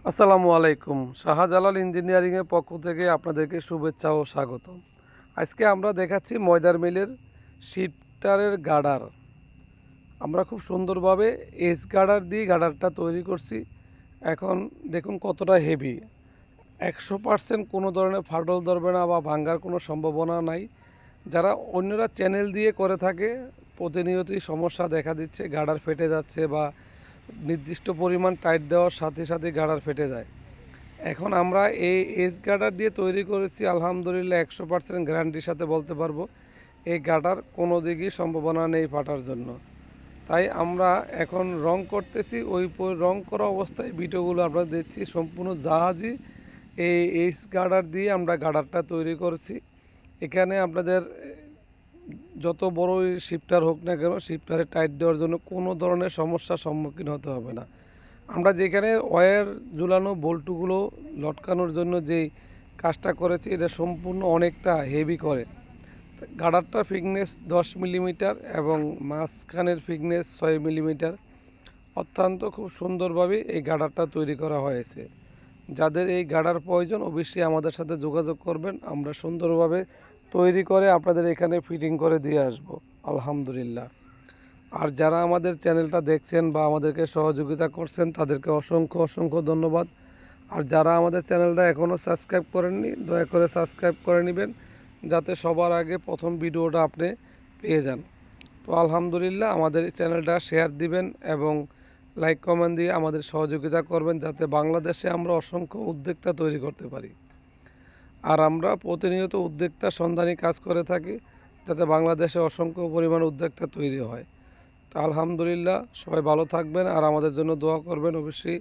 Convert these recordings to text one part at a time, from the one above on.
আসসালামু আলাইকুম। শাহজালাল ইঞ্জিনিয়ারিংয়ের পক্ষ থেকে আপনাদেরকে শুভেচ্ছা ও স্বাগত। আজকে আমরা দেখাচ্ছি ময়দার মিলের শিফটারের গার্ডার। আমরা খুব সুন্দরভাবে এস গার্ডার দিয়ে গার্ডারটা তৈরি করছি। এখন দেখুন কতটা হেভি। 100% কোনো ধরনের ফাটল ধরবে না বা ভাঙ্গার কোনো সম্ভাবনা নাই। যারা অন্যরা চ্যানেল দিয়ে করে থাকে প্রতিনিয়তই সমস্যা দেখা দিচ্ছে, গার্ডার ফেটে যাচ্ছে বা নির্দিষ্ট পরিমাণ টাইট দেওয়ার সাথে সাথে গার্ডার ফেটে যায়। এখন আমরা এই এজ গার্ডার দিয়ে তৈরি করেছি, আলহামদুলিল্লাহ 100% গ্যারান্টির সাথে বলতে পারবো এই গার্ডার কোনো দিকেই সম্ভাবনা নেই ফাটার জন্য। তাই আমরা এখন রং করতেছি, ওই রং করা অবস্থায় ভিডিওগুলো আমরা দেখছি। সম্পূর্ণ জাহাজই এই এজ গার্ডার দিয়ে আমরা গার্ডারটা তৈরি করছি। এখানে আপনাদের যত বড়ই শিফটার হোক না কেন, শিফটারে টাইট দেওয়ার জন্য কোনো ধরনের সমস্যার সম্মুখীন হতে হবে না। আমরা যেখানে ওয়্যার ঝুলানো বল্টুগুলো লটকানোর জন্য যেই কাজটা করেছি, এটা সম্পূর্ণ অনেকটা হেভি করে। গার্ডারটার ফিটনেস 10 মিলিমিটার এবং মাঝখানের ফিটনেস 6 মিলিমিটার। অত্যন্ত খুব সুন্দরভাবে এই গার্ডারটা তৈরি করা হয়েছে। যাদের এই গার্ডার প্রয়োজন অবশ্যই আমাদের সাথে যোগাযোগ করবেন। আমরা সুন্দরভাবে তৈরি করে আপনাদের এখানে ফিটিং করে দিয়ে আসব আলহামদুলিল্লাহ। আর যারা আমাদের চ্যানেলটা দেখছেন বা আমাদেরকে সহযোগিতা করছেন তাদেরকে অসংখ্য অসংখ্য ধন্যবাদ। আর যারা আমাদের চ্যানেলটা এখনও সাবস্ক্রাইব করেননি দয়া করে সাবস্ক্রাইব করে নেবেন, যাতে সবার আগে প্রথম ভিডিওটা আপনি পেয়ে যান। তো আলহামদুলিল্লাহ, আমাদের এই চ্যানেলটা শেয়ার দিবেন এবং লাইক কমেন্ট দিয়ে আমাদের সহযোগিতা করবেন, যাতে বাংলাদেশে আমরা অসংখ্য উদ্যোক্তা তৈরি করতে পারি। আর আমরা প্রতিনিয়ত উদ্যোক্তা সন্ধানী কাজ করে থাকি, যাতে বাংলাদেশে অসংখ্য পরিমাণ উদ্যোক্তা তৈরি হয়। তো আলহামদুলিল্লাহ, সবাই ভালো থাকবেন আর আমাদের জন্য দোয়া করবেন অবশ্যই।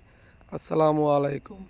আসসালামু আলাইকুম।